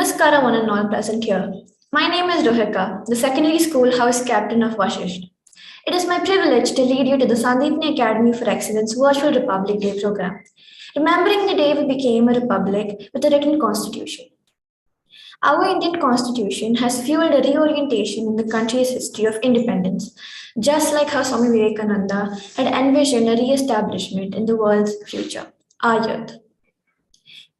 Namaskara, one and all present here. My name is Rohika, the secondary school house captain of Vashisht. It is my privilege to lead you to the Sandeepni Academy for Excellence Virtual Republic Day program, remembering the day we became a republic with a written constitution. Our Indian constitution has fueled a reorientation in the country's history of independence, just like how Swami Vivekananda had envisioned a re-establishment in the world's future, our youth.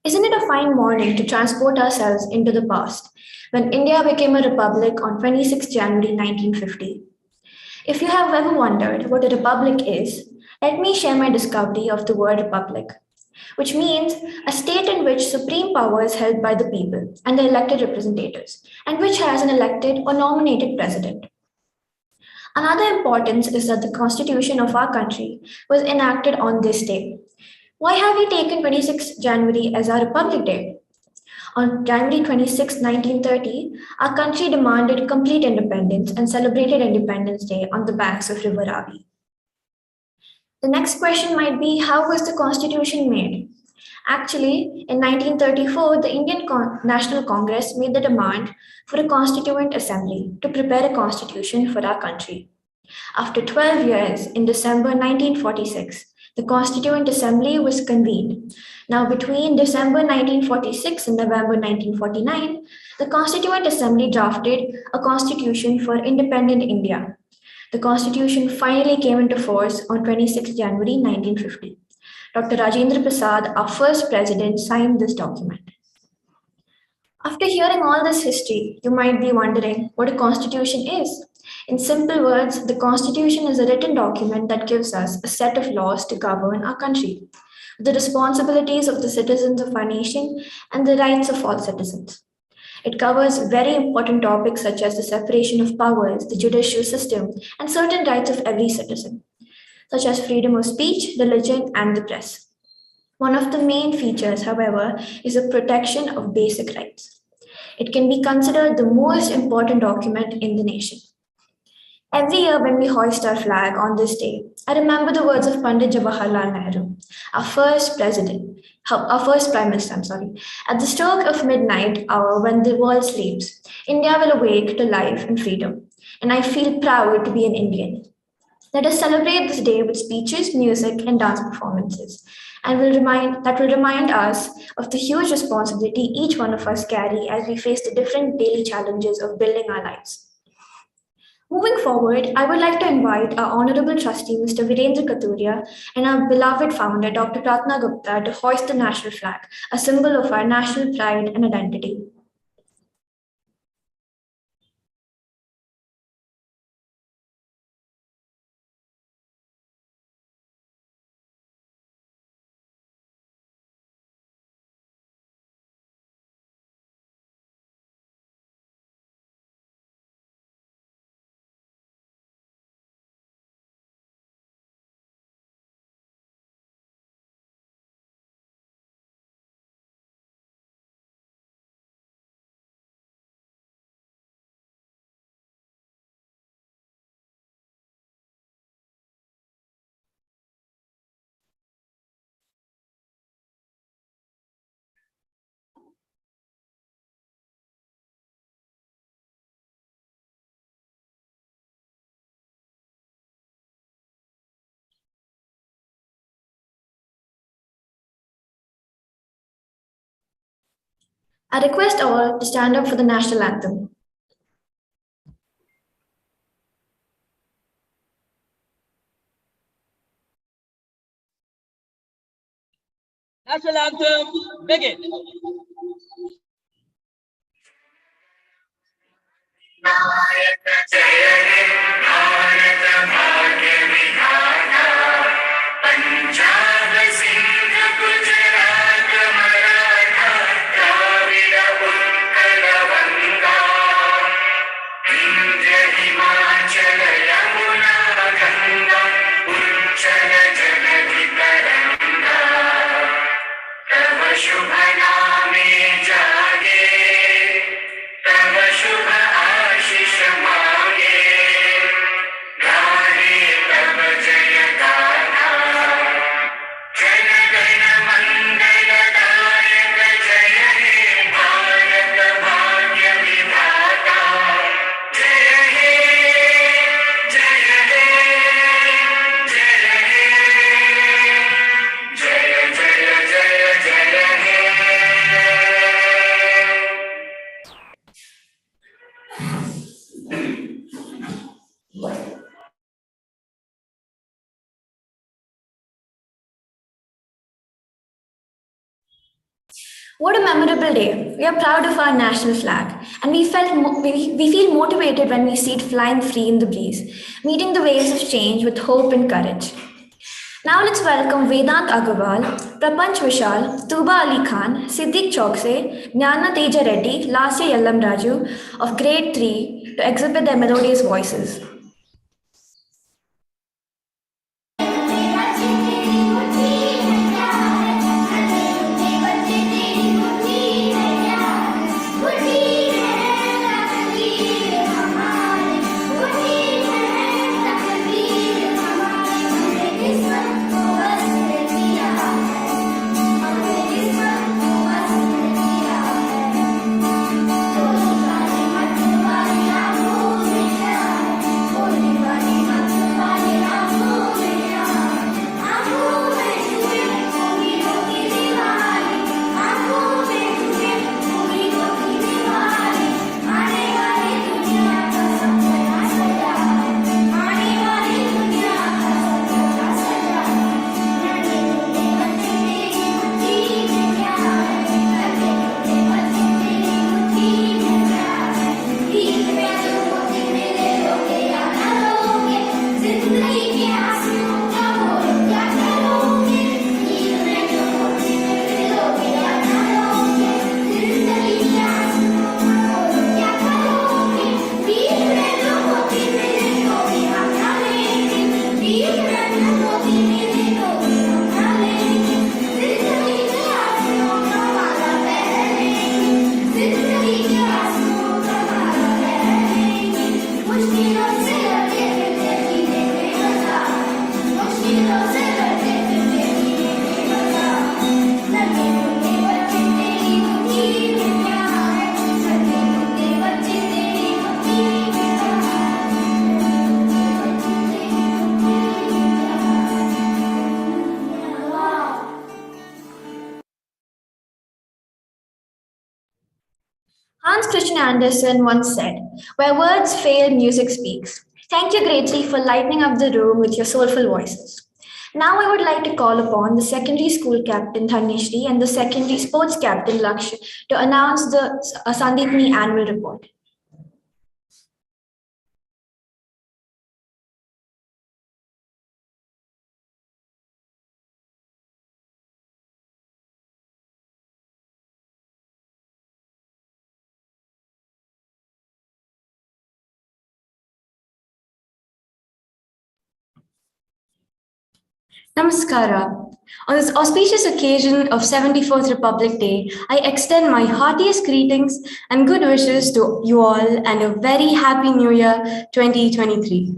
Isn't it a fine morning to transport ourselves into the past, when India became a republic on 26 January 1950? If you have ever wondered what a republic is, let me share my discovery of the word republic, which means a state in which supreme power is held by the people and the elected representatives, and which has an elected or nominated president. Another importance is that the constitution of our country was enacted on this day. Why have we taken 26 January as our Republic Day? On January 26, 1930, our country demanded complete independence and celebrated Independence Day on the banks of River Ravi. The next question might be, how was the Constitution made? Actually, in 1934, the Indian National Congress made the demand for a Constituent Assembly to prepare a constitution for our country. After 12 years, in December 1946, the Constituent Assembly was convened. Now, between December 1946 and November 1949, the Constituent Assembly drafted a constitution for independent India. The constitution finally came into force on 26 January 1950. Dr. Rajendra Prasad, our first president, signed this document. After hearing all this history, you might be wondering what a constitution is. In simple words, the Constitution is a written document that gives us a set of laws to govern our country, the responsibilities of the citizens of our nation, and the rights of all citizens. It covers very important topics such as the separation of powers, the judicial system, and certain rights of every citizen, such as freedom of speech, religion, and the press. One of the main features, however, is the protection of basic rights. It can be considered the most important document in the nation. Every year when we hoist our flag on this day, I remember the words of Pandit Jawaharlal Nehru, our first prime minister, At the stroke of midnight hour when the world sleeps, India will awake to life and freedom. And I feel proud to be an Indian. Let us celebrate this day with speeches, music, and dance performances, and that will remind us of the huge responsibility each one of us carry as we face the different daily challenges of building our lives. Moving forward, I would like to invite our Honorable Trustee, Mr. Virendra Katuria, and our beloved founder, Dr. Pratna Gupta, to hoist the national flag, a symbol of our national pride and identity. I request all to stand up for the national anthem. National anthem, begin. शुभ आशीष मांगे, गाहे तब What a memorable day. We are proud of our national flag, and we feel motivated when we see it flying free in the breeze, meeting the waves of change with hope and courage. Now let's welcome Vedant Agarwal, Prapanch Vishal, Tuba Ali Khan, Siddiq Chokse, Jnana Teja Reddy, Lasya Yellam Raju of Grade 3 to exhibit their melodious voices. Hans Christian Andersen once said, "Where words fail, music speaks." Thank you greatly for lighting up the room with your soulful voices. Now I would like to call upon the secondary school captain Dhanishri and the secondary sports captain Lakshya to announce the Sandipni annual report. Namaskara. On this auspicious occasion of 74th Republic Day, I extend my heartiest greetings and good wishes to you all and a very happy New Year 2023.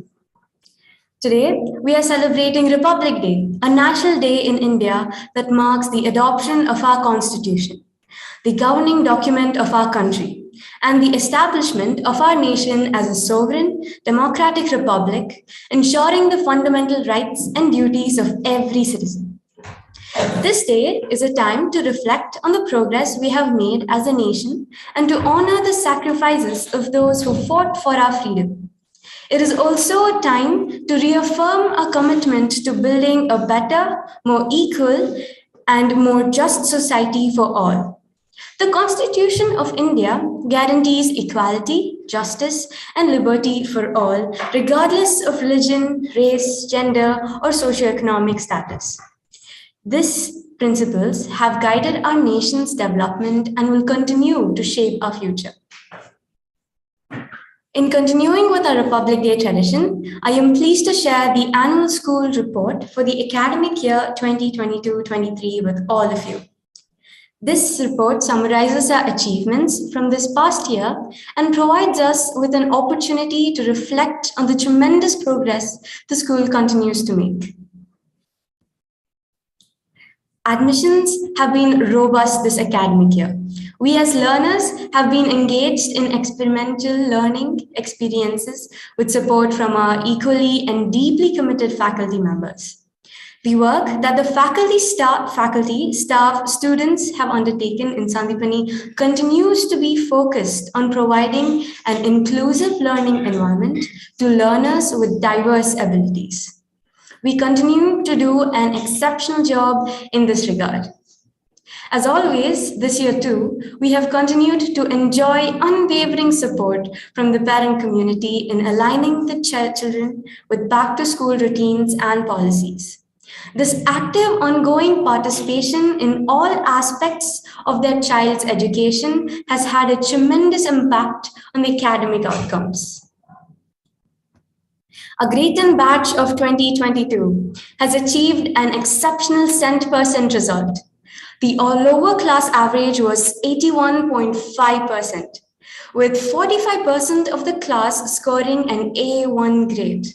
Today, we are celebrating Republic Day, a national day in India that marks the adoption of our Constitution, the governing document of our country, and the establishment of our nation as a sovereign, democratic republic, ensuring the fundamental rights and duties of every citizen. This day is a time to reflect on the progress we have made as a nation and to honor the sacrifices of those who fought for our freedom. It is also a time to reaffirm our commitment to building a better, more equal, and more just society for all. The Constitution of India guarantees equality, justice, and liberty for all, regardless of religion, race, gender, or socioeconomic status. These principles have guided our nation's development and will continue to shape our future. In continuing with our Republic Day tradition, I am pleased to share the annual school report for the academic year 2022-23 with all of you. This report summarizes our achievements from this past year and provides us with an opportunity to reflect on the tremendous progress the school continues to make. Admissions have been robust this academic year. We as learners have been engaged in experimental learning experiences with support from our equally and deeply committed faculty members. The work that the faculty, staff, students have undertaken in Sandipani continues to be focused on providing an inclusive learning environment to learners with diverse abilities. We continue to do an exceptional job in this regard. As always, this year too, we have continued to enjoy unwavering support from the parent community in aligning the children with back to school routines and policies. This active, ongoing participation in all aspects of their child's education has had a tremendous impact on the academic outcomes. A Greaton batch of 2022 has achieved an exceptional 100% result. The lower class average was 81.5%, with 45% of the class scoring an A1 grade.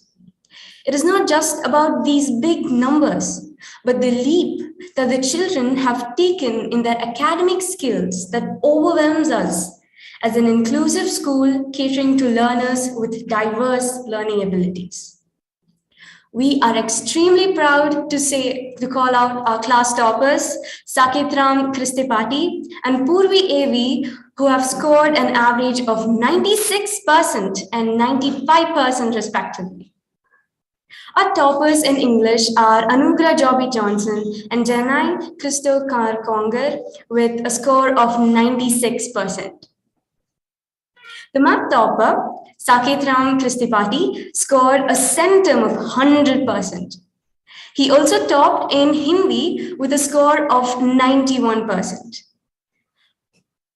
It is not just about these big numbers, but the leap that the children have taken in their academic skills that overwhelms us as an inclusive school catering to learners with diverse learning abilities. We are extremely proud to call out our class toppers, Saketram Kristipati and Purvi AV, who have scored an average of 96% and 95% respectively. Our toppers in English are Anugra Jobby Johnson and Janai Christo Konger with a score of 96%. The math topper, Saketram Kristipati, scored a centum of 100%. He also topped in Hindi with a score of 91%.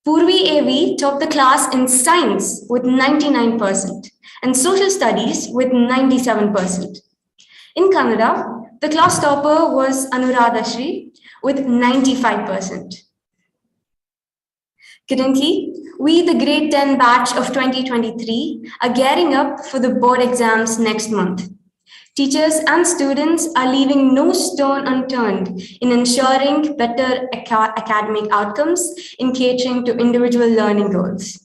Purvi AV topped the class in science with 99% and social studies with 97%. In Kannada, the class topper was Anuradhashri with 95%. Currently, we, the Grade 10 batch of 2023, are gearing up for the board exams next month. Teachers and students are leaving no stone unturned in ensuring better academic outcomes in catering to individual learning goals.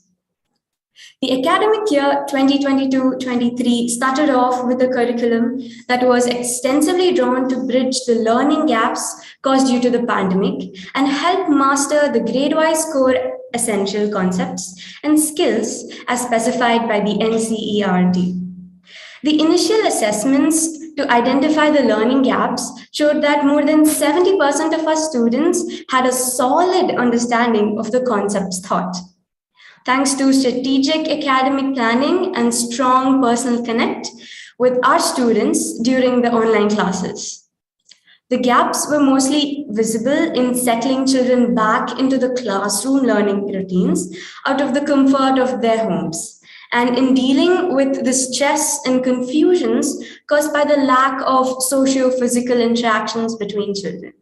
The academic year 2022-23 started off with a curriculum that was extensively drawn to bridge the learning gaps caused due to the pandemic and help master the grade-wise core essential concepts and skills as specified by the NCERT. The initial assessments to identify the learning gaps showed that more than 70% of our students had a solid understanding of the concepts taught. Thanks to strategic academic planning and strong personal connect with our students during the online classes. The gaps were mostly visible in settling children back into the classroom learning routines out of the comfort of their homes, and in dealing with the stress and confusions caused by the lack of socio-physical interactions between children.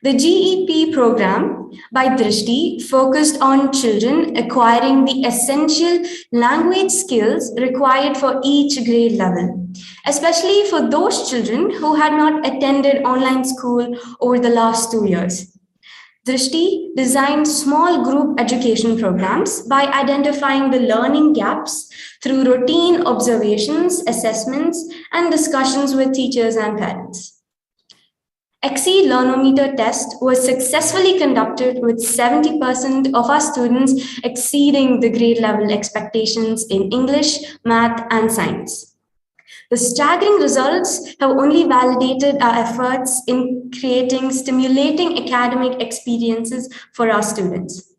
The GEP program by Drishti focused on children acquiring the essential language skills required for each grade level, especially for those children who had not attended online school over the last 2 years. Drishti designed small group education programs by identifying the learning gaps through routine observations, assessments, and discussions with teachers and parents. Exceed Learnometer test was successfully conducted with 70% of our students exceeding the grade level expectations in English, math, and science. The staggering results have only validated our efforts in creating stimulating academic experiences for our students.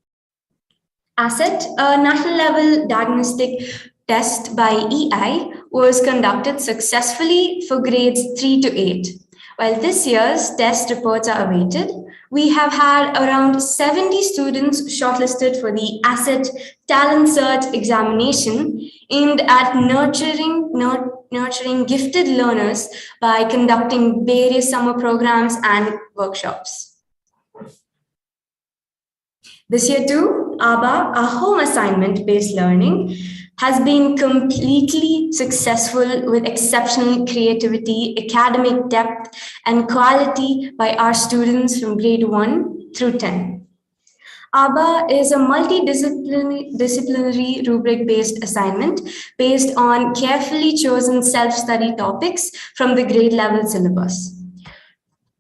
ASSET, a national level diagnostic test by EI, was conducted successfully for grades 3 to 8. While this year's test reports are awaited, we have had around 70 students shortlisted for the ASSET Talent Search examination aimed at nurturing gifted learners by conducting various summer programs and workshops. This year too, ABA, our home assignment-based learning, has been completely successful with exceptional creativity, academic depth, and quality by our students from grade 1 through 10. ABA is a multidisciplinary rubric-based assignment based on carefully chosen self-study topics from the grade level syllabus.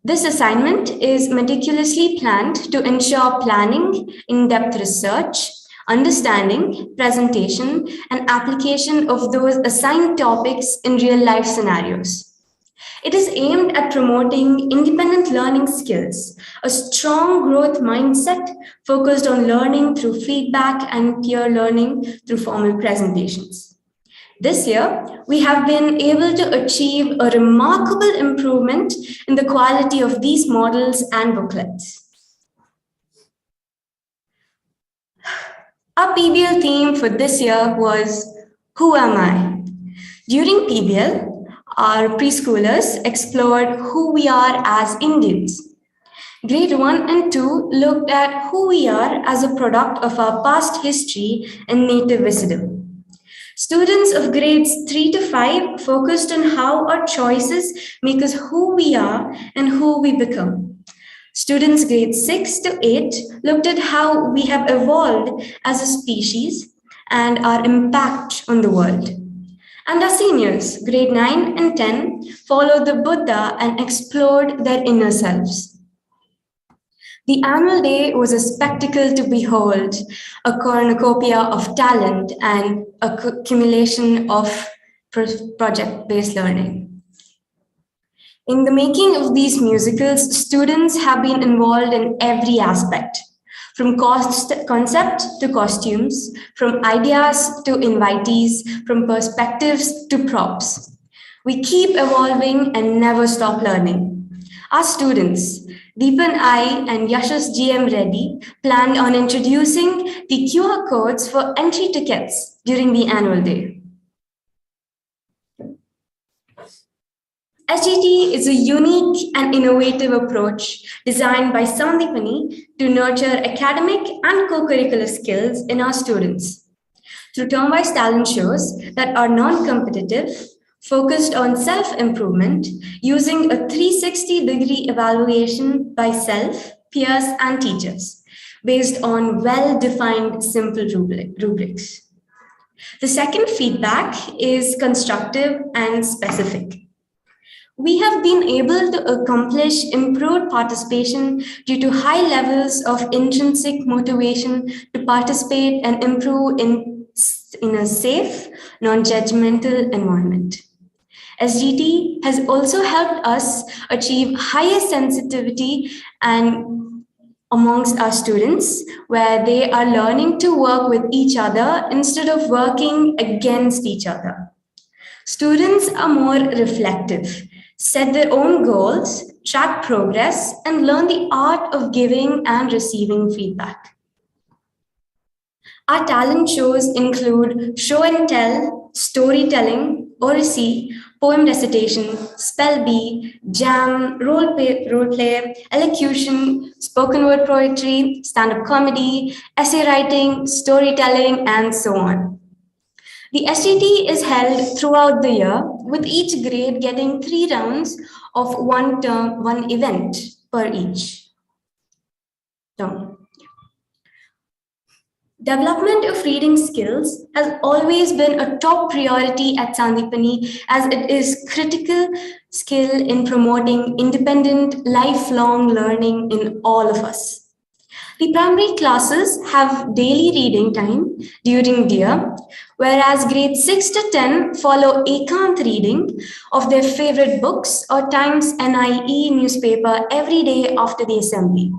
This assignment is meticulously planned to ensure planning, in-depth research, understanding, presentation, and application of those assigned topics in real-life scenarios. It is aimed at promoting independent learning skills, a strong growth mindset focused on learning through feedback and peer learning through formal presentations. This year, we have been able to achieve a remarkable improvement in the quality of these models and booklets. Our PBL theme for this year was Who Am I? During PBL, our preschoolers explored who we are as Indians. Grade 1 and 2 looked at who we are as a product of our past history and native wisdom. Students of grades 3 to 5 focused on how our choices make us who we are and who we become. Students grades 6 to 8 looked at how we have evolved as a species and our impact on the world. And our seniors, grade 9 and 10, followed the Buddha and explored their inner selves. The annual day was a spectacle to behold, a cornucopia of talent and accumulation of project-based learning. In the making of these musicals, students have been involved in every aspect, from concept to costumes, from ideas to invitees, from perspectives to props. We keep evolving and never stop learning. Our students, Deepan I and Yashas GM Reddy, planned on introducing the QR codes for entry tickets during the annual day. SGT is a unique and innovative approach designed by Sandipani to nurture academic and co-curricular skills in our students. Through term-wise talent shows that are non-competitive, focused on self-improvement, using a 360-degree evaluation by self, peers, and teachers, based on well-defined simple rubrics. The second feedback is constructive and specific. We have been able to accomplish improved participation due to high levels of intrinsic motivation to participate and improve in a safe, non-judgmental environment. SGT has also helped us achieve higher sensitivity and amongst our students, where they are learning to work with each other instead of working against each other. Students are more reflective, set their own goals, track progress, and learn the art of giving and receiving feedback. Our talent shows include show and tell, storytelling, oracy, poem recitation, spell bee, jam, role play, elocution, spoken word poetry, stand-up comedy, essay writing, storytelling, and so on. The SGT is held throughout the year, with each grade getting 3 rounds of one event per each term. Development of reading skills has always been a top priority at Sandipani, as it is critical skill in promoting independent, lifelong learning in all of us. The primary classes have daily reading time during the year, whereas grades 6 to 10 follow Ekant reading of their favorite books or Times NIE newspaper every day after the assembly.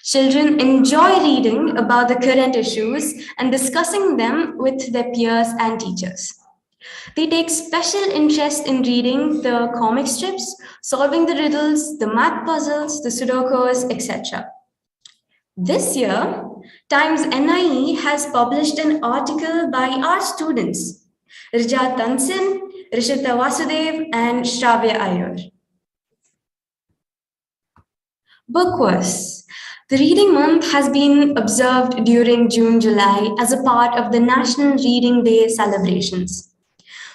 Children enjoy reading about the current issues and discussing them with their peers and teachers. They take special interest in reading the comic strips, solving the riddles, the math puzzles, the sudokus, etc. This year, Times NIE has published an article by our students, Rija Tansin, Rishita Vasudev, and Shravya Iyer. Bookworth. The reading month has been observed during June-July as a part of the National Reading Day celebrations.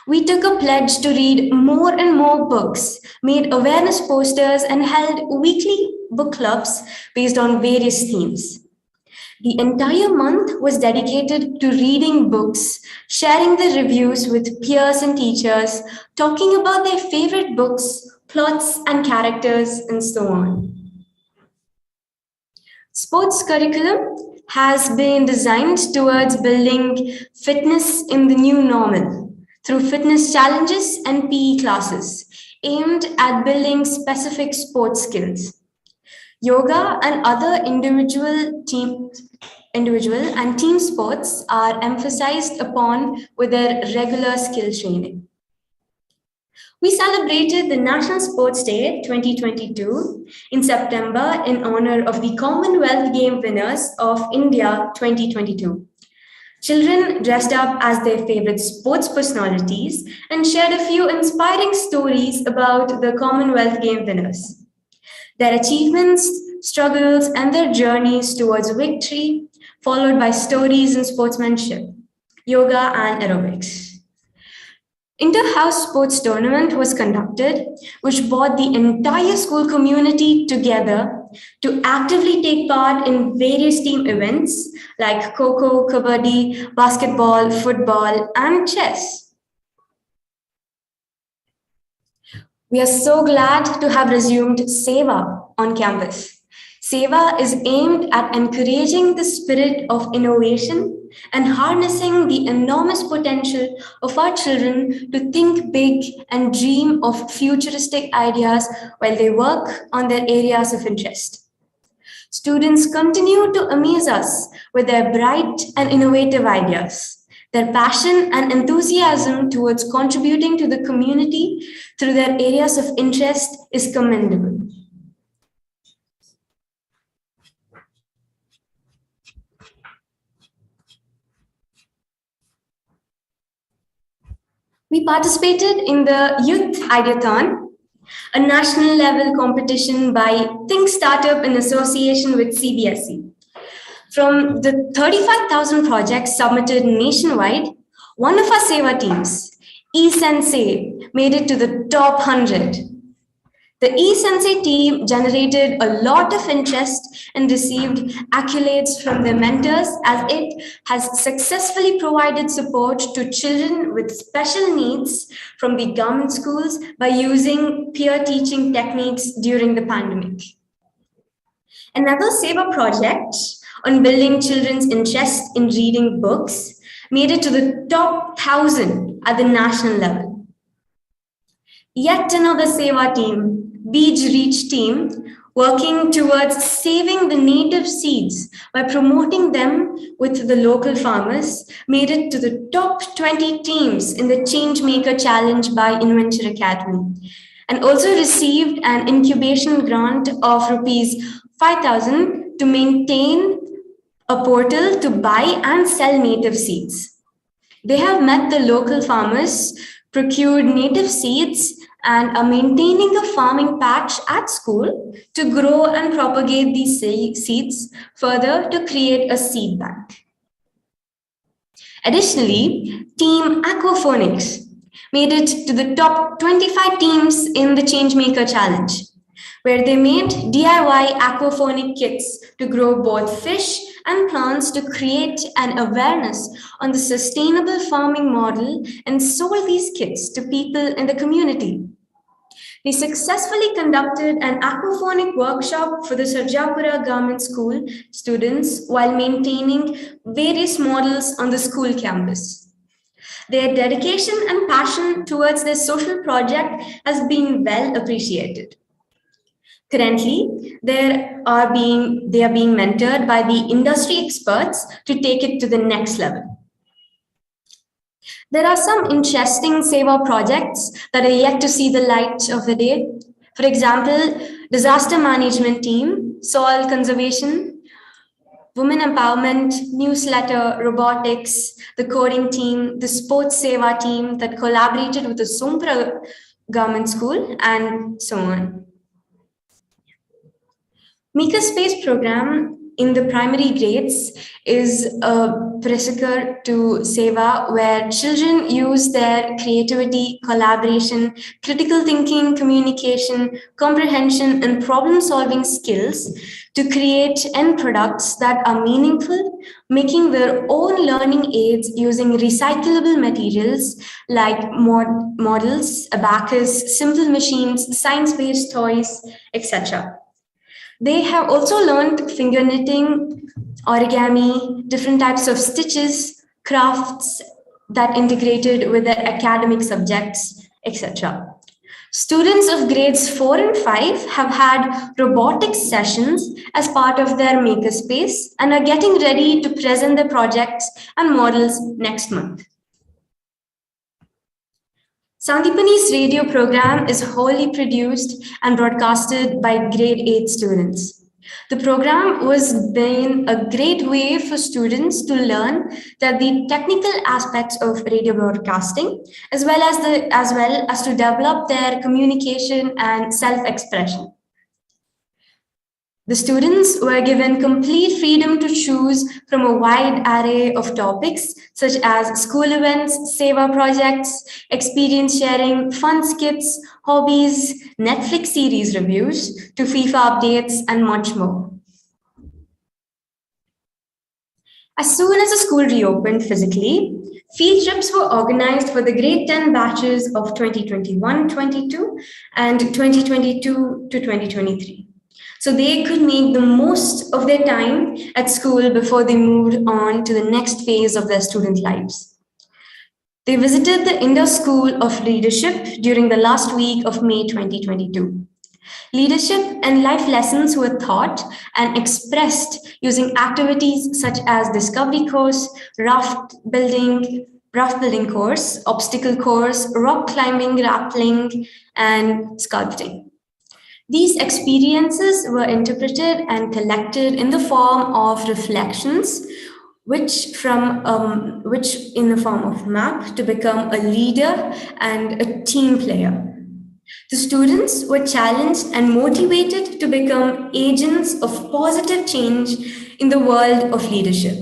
We took a pledge to read more and more books, made awareness posters, and held weekly book clubs based on various themes. The entire month was dedicated to reading books, sharing the reviews with peers and teachers, talking about their favorite books, plots and characters, and so on. Sports curriculum has been designed towards building fitness in the new normal through fitness challenges and PE classes, aimed at building specific sports skills. Yoga and other individual and team sports are emphasized upon with their regular skill training. We celebrated the National Sports Day 2022 in September in honor of the Commonwealth Game winners of India 2022. Children dressed up as their favorite sports personalities and shared a few inspiring stories about the Commonwealth Game winners, their achievements, struggles, and their journeys towards victory, followed by stories in sportsmanship, yoga, and aerobics. Inter-house sports tournament was conducted, which brought the entire school community together to actively take part in various team events like Kho-Kho, Kabaddi, basketball, football, and chess. We are so glad to have resumed Seva on campus. Seva is aimed at encouraging the spirit of innovation and harnessing the enormous potential of our children to think big and dream of futuristic ideas while they work on their areas of interest. Students continue to amaze us with their bright and innovative ideas. Their passion and enthusiasm towards contributing to the community through their areas of interest is commendable. We participated in the Youth Ideathon, a national level competition by Think Startup in association with CBSE. From the 35,000 projects submitted nationwide, one of our Seva teams, eSensei, made it to the top 100. The eSensei team generated a lot of interest and received accolades from their mentors as it has successfully provided support to children with special needs from the government schools by using peer teaching techniques during the pandemic. Another Seva project on building children's interest in reading books made it to the top 1,000 at the national level. Yet another Seva team, Beej Reach team, working towards saving the native seeds by promoting them with the local farmers, made it to the top 20 teams in the Changemaker Challenge by Inventure Academy, and also received an incubation grant of rupees 5,000 to maintain a portal to buy and sell native seeds. They have met the local farmers, procured native seeds, and are maintaining a farming patch at school to grow and propagate these seeds further to create a seed bank. Additionally, Team Aquaphonics made it to the top 25 teams in the Changemaker Challenge, where they made DIY aquaphonic kits to grow both fish and plants to create an awareness on the sustainable farming model and sold these kits to people in the community. They successfully conducted an aquaphonic workshop for the Sarjapura Government School students while maintaining various models on the school campus. Their dedication and passion towards this social project has been well appreciated. Currently, they are being mentored by the industry experts to take it to the next level. There are some interesting Seva projects that are yet to see the light of the day. For example, disaster management team, soil conservation, women empowerment, newsletter, robotics, the coding team, the sports Seva team that collaborated with the Sompra government school, and so on. Makerspace program in the primary grades is a precursor to Seva, where children use their creativity, collaboration, critical thinking, communication, comprehension, and problem-solving skills to create end products that are meaningful, making their own learning aids using recyclable materials like models, abacus, simple machines, science-based toys, etc. They have also learned finger knitting, origami, different types of stitches, crafts that integrated with their academic subjects, etc. Students of grades 4 and 5 have had robotics sessions as part of their makerspace and are getting ready to present their projects and models next month. Sandipani's radio program is wholly produced and broadcasted by grade 8 students. The program was been a great way for students to learn that the technical aspects of radio broadcasting, as well as to develop their communication and self-expression. The students were given complete freedom to choose from a wide array of topics such as school events, seva projects, experience sharing, fun skits, hobbies, Netflix series reviews, to FIFA updates, and much more. As soon as the school reopened physically, field trips were organized for the grade 10 batches of 2021-22 and 2022 to 2023. So they could make the most of their time at school before they moved on to the next phase of their student lives. They visited the Indoor School of Leadership during the last week of May 2022. Leadership and life lessons were taught and expressed using activities such as discovery course, raft building course, obstacle course, rock climbing, rappelling, and sculpting. These experiences were interpreted and collected in the form of reflections, which in the form of map to become a leader and a team player. The students were challenged and motivated to become agents of positive change in the world of leadership.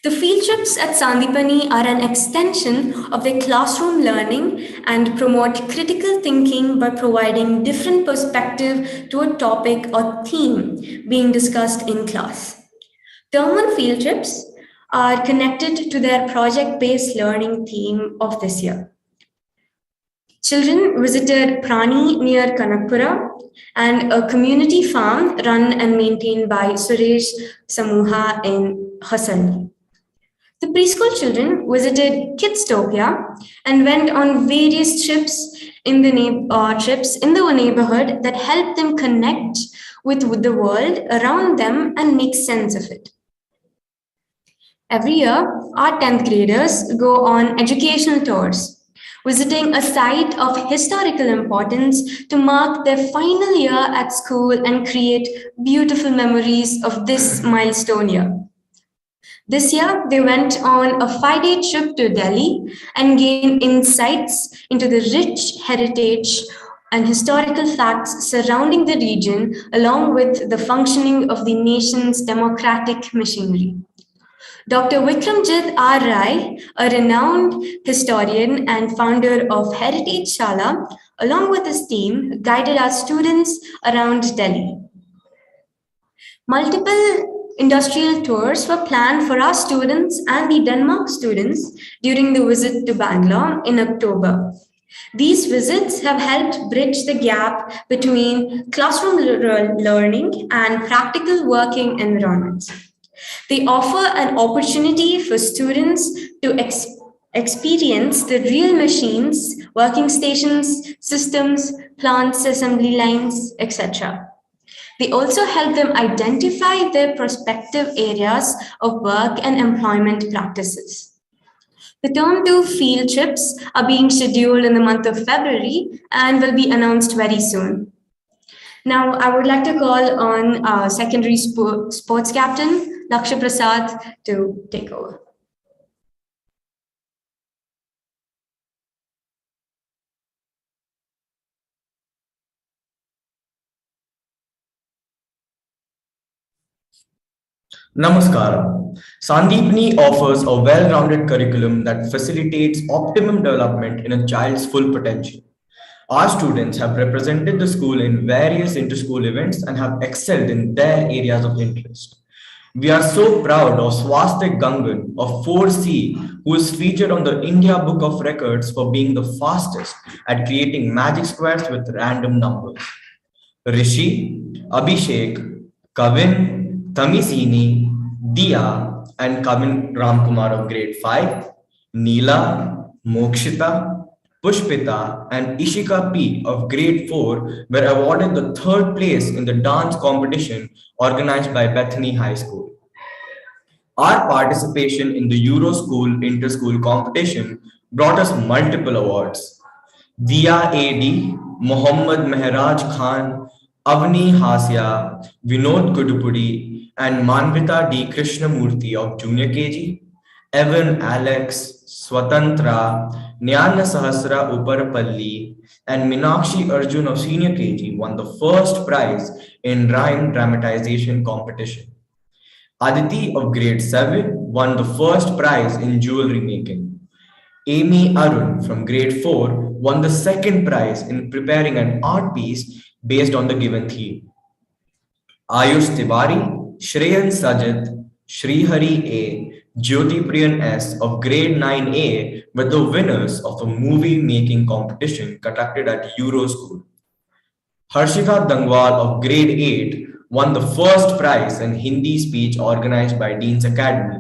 The field trips at Sandipani are an extension of their classroom learning and promote critical thinking by providing different perspective to a topic or theme being discussed in class. Term 1 field trips are connected to their project-based learning theme of this year. Children visited Prani near Kanakpura and a community farm run and maintained by Suresh Samuha in Hassan. The preschool children visited Kidstopia and went on various trips in the neighborhood that helped them connect with the world around them and make sense of it. Every year, our 10th graders go on educational tours, visiting a site of historical importance to mark their final year at school and create beautiful memories of this milestone year. This year, they went on a 5-day trip to Delhi and gained insights into the rich heritage and historical facts surrounding the region, along with the functioning of the nation's democratic machinery. Dr. Vikramjit R. Rai, a renowned historian and founder of Heritage Shala, along with his team, guided our students around Delhi. Multiple industrial tours were planned for our students and the Denmark students during the visit to Bangalore in October. These visits have helped bridge the gap between classroom learning and practical working environments. They offer an opportunity for students to experience the real machines, working stations, systems, plants, assembly lines, etc. They also help them identify their prospective areas of work and employment practices. The Term 2 field trips are being scheduled in the month of February and will be announced very soon. Now, I would like to call on our secondary sports captain, Laksha Prasad, to take over. Namaskara. Sandeepni offers a well-rounded curriculum that facilitates optimum development in a child's full potential. Our students have represented the school in various inter-school events and have excelled in their areas of interest. We are so proud of Swastik Gangan of 4C, who is featured on the India Book of Records for being the fastest at creating magic squares with random numbers. Rishi, Abhishek, Kavin, Tamisini, Dia, and Kavin Ramkumar of grade 5, Neela, Mokshita, Pushpita and Ishika P of grade 4 were awarded the third place in the dance competition organized by Bethany High School. Our participation in the Euro School Inter-School competition brought us multiple awards. Diya A.D., Mohammad Mehraj Khan, Avni Hasya, Vinod Kudupudi, and Manvita D. Krishnamurthy of Junior KG, Evan Alex, Swatantra, Nyana Sahasra Uparapalli, and Minakshi Arjun of Senior KG won the first prize in rhyme dramatization competition. Aditi of grade 7 won the first prize in jewelry making. Amy Arun from grade 4 won the second prize in preparing an art piece based on the given theme. Ayush Tiwari, Shreyan Sajid, Srihari A, Jyoti Priyan S of grade 9A were the winners of a movie making competition conducted at Euro School. Harshita Dangwal of grade 8 won the first prize in Hindi speech organized by Dean's Academy,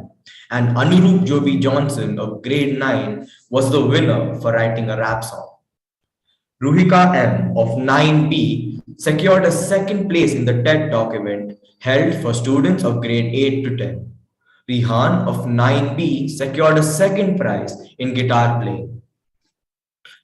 and Anurup Joby Johnson of grade 9 was the winner for writing a rap song. Ruhika M of 9B secured a second place in the TED Talk event held for students of grade 8 to 10. Rihan of 9B secured a second prize in guitar playing.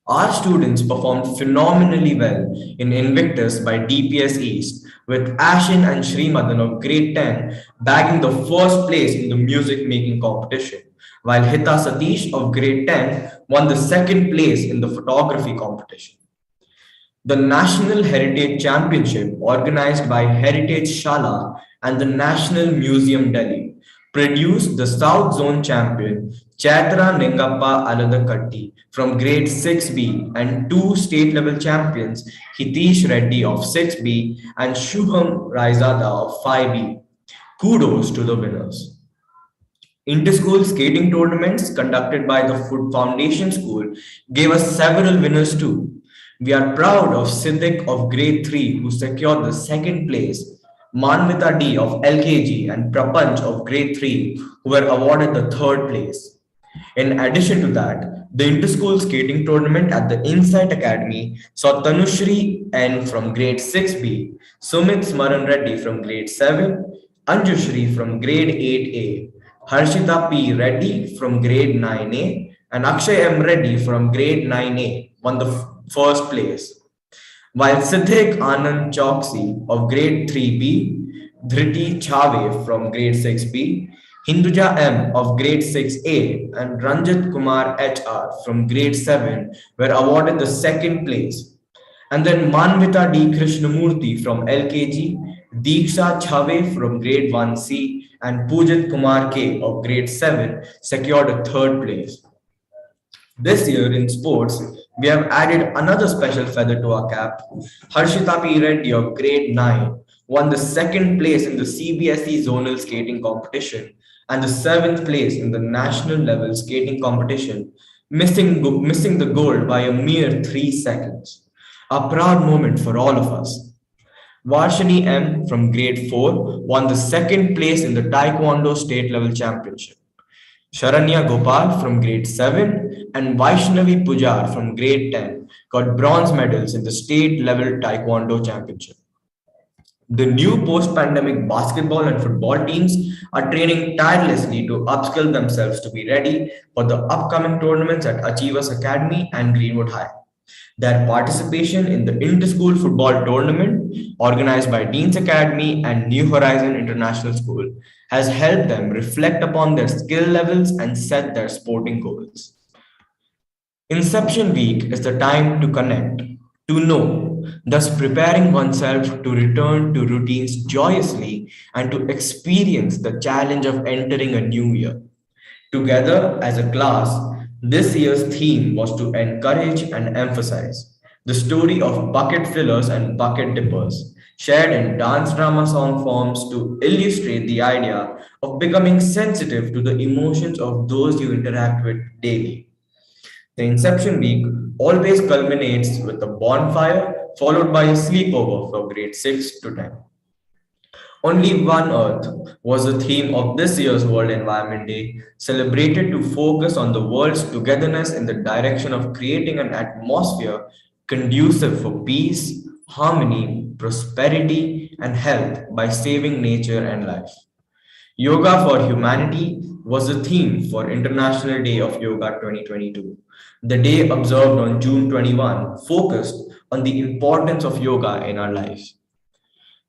Our students performed phenomenally well in Invictus by DPS East, with Ashin and Srimadan of grade 10 bagging the first place in the music making competition, while Hita Satish of grade 10 won the second place in the photography competition. The National Heritage Championship, organized by Heritage Shala and the National Museum Delhi, produced the South Zone champion Chaitra Ningappa Aladakatti from grade 6B and two state level champions Hitesh Reddy of 6B and Shubham Raizada of 5B. Kudos to the winners. Inter-school skating tournaments conducted by the Food Foundation School gave us several winners too. We are proud of Siddiq of grade 3 who secured the second place, Manvita D of LKG and Prapanch of grade 3 who were awarded the third place. In addition to that, the inter-school skating tournament at the Insight Academy saw Tanushri N from grade 6B, Sumit Smaran Reddy from grade 7, Anjushri from grade 8A, Harshita P. Reddy from grade 9A, and Akshay M. Reddy from grade 9A won the first place. While Siddhik Anand Choksi of grade 3B, Dhriti Chave from grade 6B, Hinduja M of grade 6A, and Ranjit Kumar HR from grade 7 were awarded the second place. And then Manvita D. Krishnamurthy from LKG, Deeksha Chave from grade 1C, and Pujit Kumar K of grade 7 secured a third place. This year in sports, we have added another special feather to our cap. Harshita P. Reddy of grade 9 won the second place in the CBSE zonal skating competition and the seventh place in the national level skating competition, missing the gold by a mere 3 seconds. A proud moment for all of us. Varshini M from grade 4 won the second place in the Taekwondo state level championship. Sharanya Gopal from grade 7 and Vaishnavi Pujar from grade 10 got bronze medals in the state level Taekwondo championship. The new post-pandemic basketball and football teams are training tirelessly to upskill themselves to be ready for the upcoming tournaments at Achievers Academy and Greenwood High. Their participation in the inter-school football tournament organized by Dean's Academy and New Horizon International School has helped them reflect upon their skill levels and set their sporting goals. Inception Week is the time to connect, to know, thus preparing oneself to return to routines joyously and to experience the challenge of entering a new year. Together as a class, this year's theme was to encourage and emphasize the story of bucket fillers and bucket dippers, shared in dance drama song forms to illustrate the idea of becoming sensitive to the emotions of those you interact with daily. The Inception Week always culminates with a bonfire followed by a sleepover for grade 6 to 10. Only One Earth was the theme of this year's World Environment Day, celebrated to focus on the world's togetherness in the direction of creating an atmosphere conducive for peace, harmony, prosperity, and health by saving nature and life. Yoga for Humanity was the theme for International Day of Yoga 2022. The day observed on June 21 focused on the importance of yoga in our lives.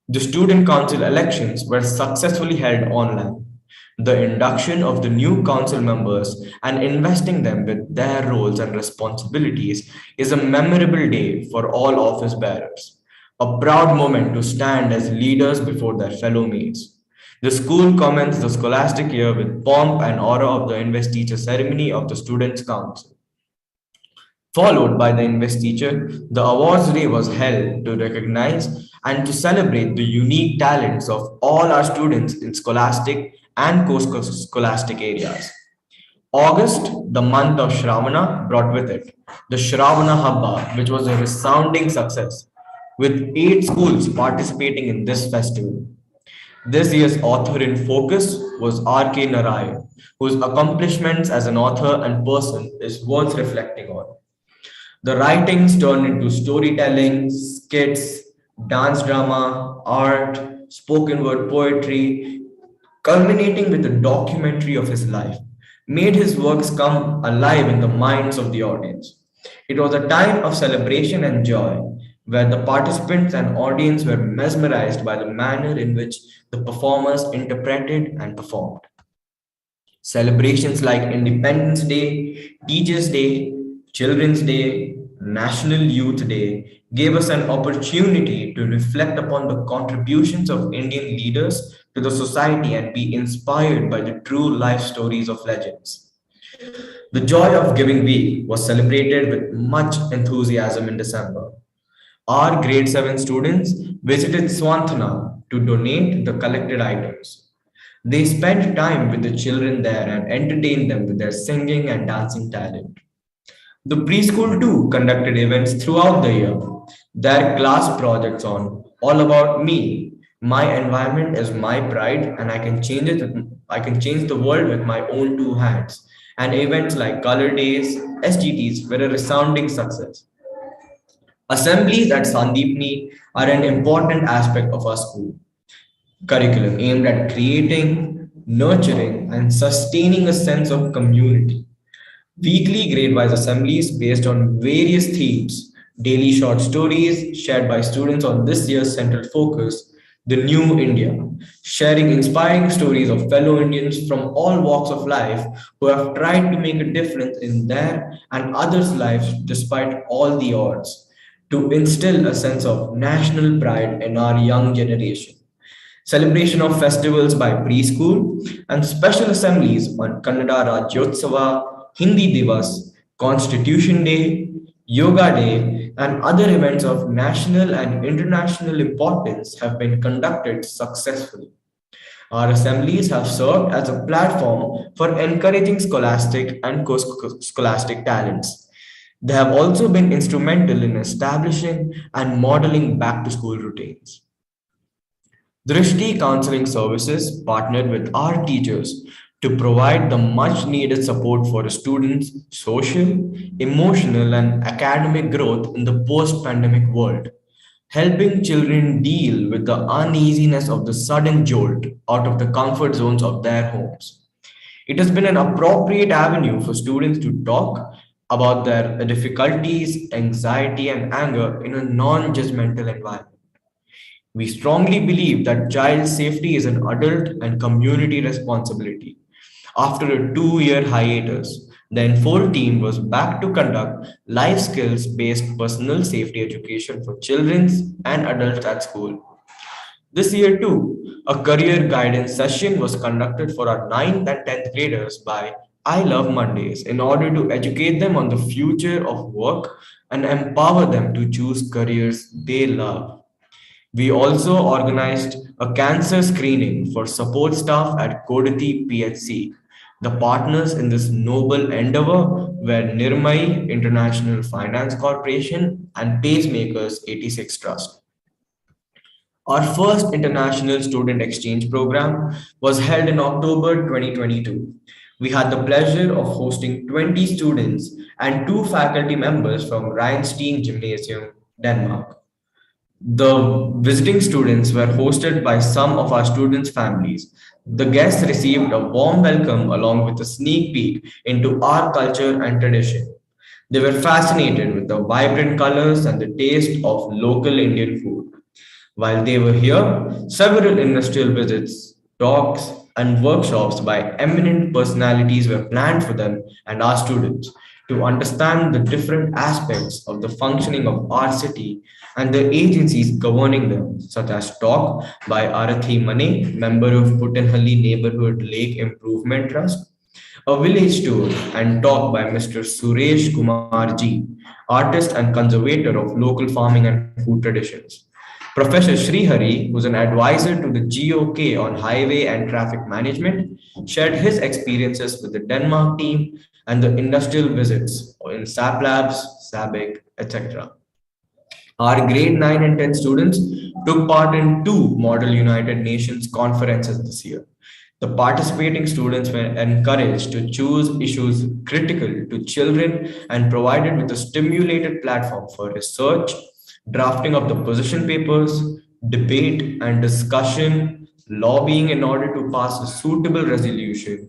The student council elections were successfully held online. The induction of the new council members and investing them with their roles and responsibilities is a memorable day for all office bearers, a proud moment to stand as leaders before their fellow mates. The school commenced the scholastic year with pomp and aura of the investiture ceremony of the Students' Council. Followed by the investiture, the awards day was held to recognize and to celebrate the unique talents of all our students in scholastic and co-scholastic areas. August, the month of Shravana, brought with it the Shravana Habba, which was a resounding success, with 8 schools participating in this festival. This year's author in focus was R.K. Narayan, whose accomplishments as an author and person is worth reflecting on. The writings turned into storytelling, skits, dance drama, art, spoken word poetry, culminating with a documentary of his life, made his works come alive in the minds of the audience. It was a time of celebration and joy, where the participants and audience were mesmerized by the manner in which the performers interpreted and performed. Celebrations like Independence Day, Teachers' Day, Children's Day, National Youth Day gave us an opportunity to reflect upon the contributions of Indian leaders to the society and be inspired by the true life stories of legends. The Joy of Giving Week was celebrated with much enthusiasm in December. Our grade 7 students visited Swanthanam to donate the collected items. They spent time with the children there and entertained them with their singing and dancing talent. The preschool too conducted events throughout the year. Their class projects on All About Me, My Environment is My Pride, and I can change the world with my own 2 hands. And events like Color Days, SGTs were a resounding success. Assemblies at Sandeepni are an important aspect of our school curriculum aimed at creating, nurturing, and sustaining a sense of community. Weekly grade-wise assemblies based on various themes, daily short stories shared by students on this year's central focus, the New India, sharing inspiring stories of fellow Indians from all walks of life who have tried to make a difference in their and others' lives despite all the odds, to instill a sense of national pride in our young generation. Celebration of festivals by preschool, and special assemblies on Kannada Rajyotsava, Hindi Divas, Constitution Day, Yoga Day, and other events of national and international importance have been conducted successfully. Our assemblies have served as a platform for encouraging scholastic and scholastic talents. They have also been instrumental in establishing and modeling back to school routines. Drishti Counseling Services partnered with our teachers to provide the much needed support for students' social, emotional, and academic growth in the post pandemic world, helping children deal with the uneasiness of the sudden jolt out of the comfort zones of their homes. It has been an appropriate avenue for students to talk about their difficulties, anxiety, and anger in a non judgmental environment. We strongly believe that child safety is an adult and community responsibility. After a 2 year hiatus, the Enfold team was back to conduct life skills based personal safety education for children and adults at school. This year, too, a career guidance session was conducted for our 9th and 10th graders by I Love Mondays in order to educate them on the future of work and empower them to choose careers they love. We also organized a cancer screening for support staff at Kodati PHC. The partners in this noble endeavor were Nirmai International Finance Corporation and Pacemakers 86 Trust. Our first international student exchange program was held in October 2022. We had the pleasure of hosting 20 students and two faculty members from Rhinestein Gymnasium, Denmark. The visiting students were hosted by some of our students' families. The guests received a warm welcome along with a sneak peek into our culture and tradition. They were fascinated with the vibrant colors and the taste of local Indian food. While they were here, several industrial visits, talks, and workshops by eminent personalities were planned for them and our students to understand the different aspects of the functioning of our city and the agencies governing them, such as talk by Arathi Mane, member of Puttenhalli Neighborhood Lake Improvement Trust, a village tour, and talk by Mr. Suresh Kumar Ji, artist and conservator of local farming and food traditions. Professor Srihari, who's an advisor to the GOK on highway and traffic management, shared his experiences with the Denmark team and the industrial visits in SAP labs, SABIC, etc. Our grade 9 and 10 students took part in two Model United Nations conferences this year. The participating students were encouraged to choose issues critical to children and provided with a stimulated platform for research, drafting of the position papers, debate and discussion, lobbying in order to pass a suitable resolution,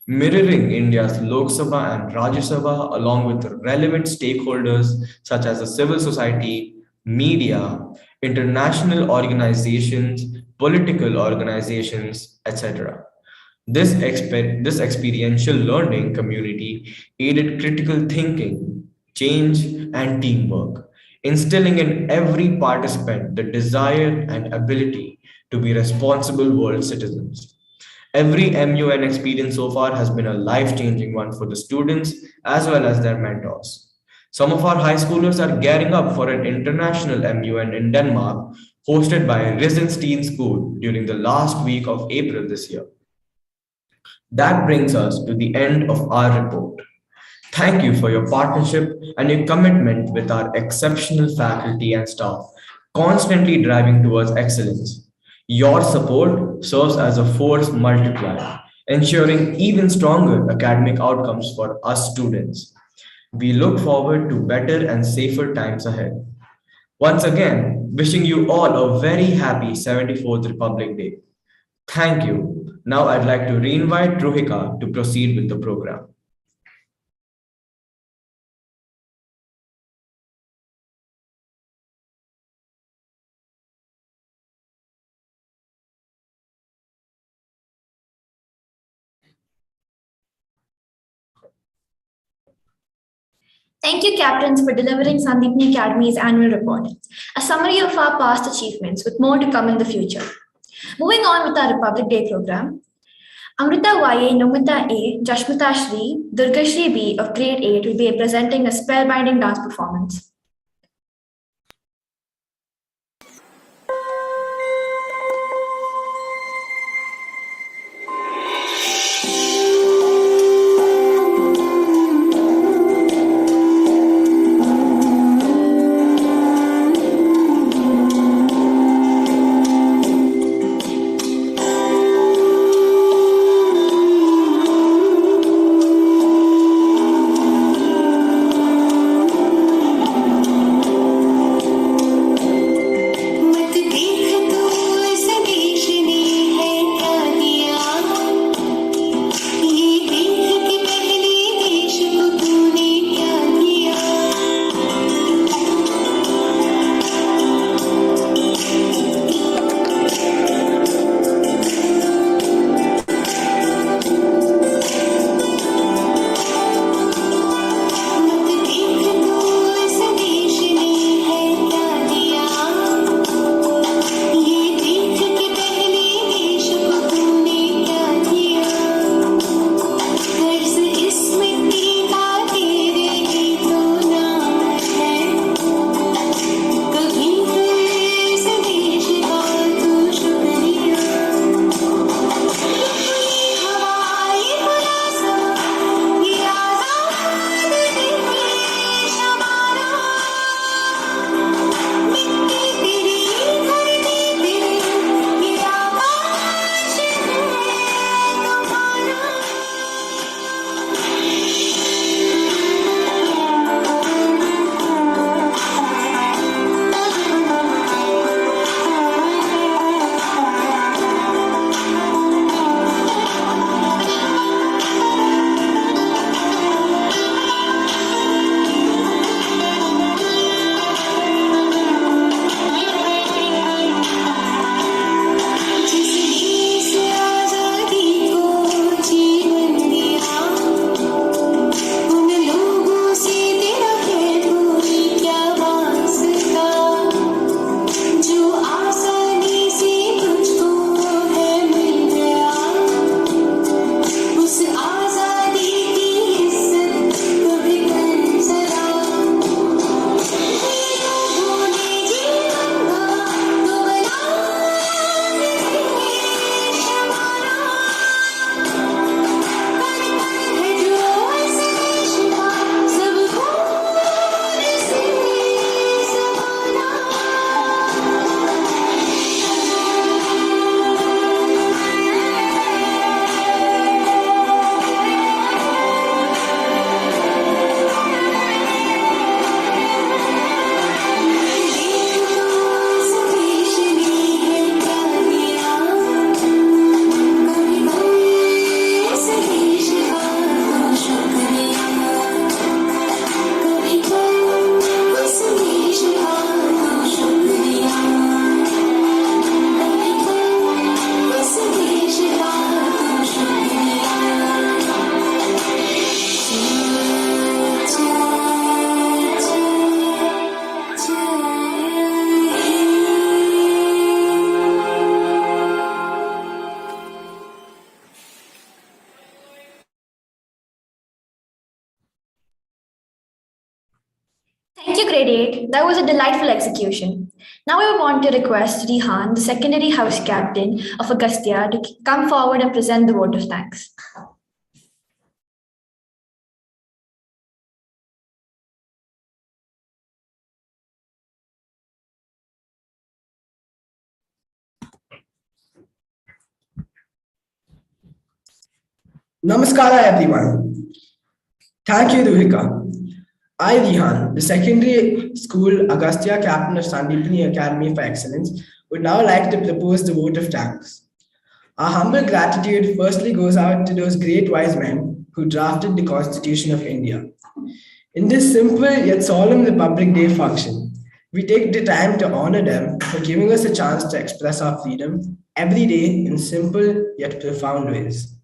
mirroring India's Lok Sabha and Rajya Sabha along with relevant stakeholders such as the civil society, media, international organizations, political organizations, etc. This experiential learning community aided critical thinking, change, and teamwork, instilling in every participant the desire and ability to be responsible world citizens. Every MUN experience so far has been a life changing one for the students as well as their mentors. Some of our high schoolers are gearing up for an international MUN in Denmark hosted by Risenstein School during the last week of April this year. That brings us to the end of our report. Thank you for your partnership and your commitment with our exceptional faculty and staff, constantly driving towards excellence. Your support serves as a force multiplier, ensuring even stronger academic outcomes for us students. We look forward to better and safer times ahead. Once again, wishing you all a very happy 74th Republic Day. Thank you. Now I'd like to re-invite Rohika to proceed with the program. Thank you, captains, for delivering Sandeepni Academy's annual report, a summary of our past achievements with more to come in the future. Moving on with our Republic Day program, Amrita YA, Nomita A, Jashmita Shri, Durga Shri B of grade 8 will be presenting a spellbinding dance performance. grade 8, that was a delightful execution. Now I want to request Rihan, the secondary house captain of Agastya, to come forward and present the vote of thanks. Namaskara everyone. Thank you, Ruhika. I, Rihan, the secondary school Agastya captain of Sandipani Academy for Excellence, would now like to propose the vote of thanks. Our humble gratitude firstly goes out to those great wise men who drafted the Constitution of India. In this simple yet solemn Republic Day function, we take the time to honor them for giving us a chance to express our freedom every day in simple yet profound ways.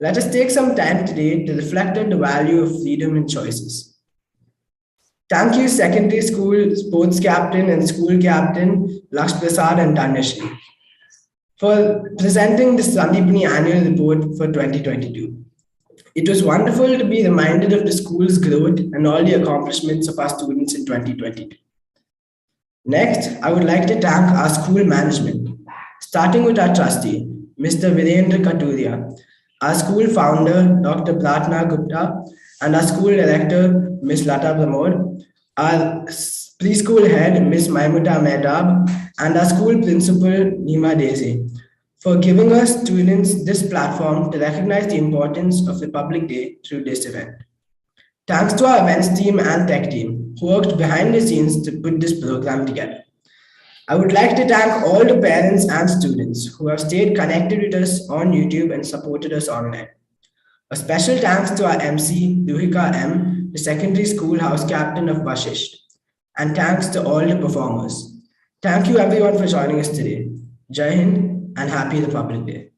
Let us take some time today to reflect on the value of freedom and choices. Thank you, secondary school sports captain and school captain Laksh Prasad and Tanashri, for presenting the Sandipani annual report for 2022. It was wonderful to be reminded of the school's growth and all the accomplishments of our students in 2022. Next, I would like to thank our school management, starting with our trustee, Mr. Virendra Katuria, our school founder, Dr. Pratna Gupta, and our school director, Ms. Lata Pramod, our preschool head, Ms. Maimuta Mehtab, and our school principal, Nima Desi, for giving us students this platform to recognize the importance of Republic Day through this event. Thanks to our events team and tech team who worked behind the scenes to put this program together. I would like to thank all the parents and students who have stayed connected with us on YouTube and supported us online. A special thanks to our MC, Ruhika M., the secondary school house captain of Vashisht. And thanks to all the performers. Thank you everyone for joining us today. Jai Hind and happy Republic Day.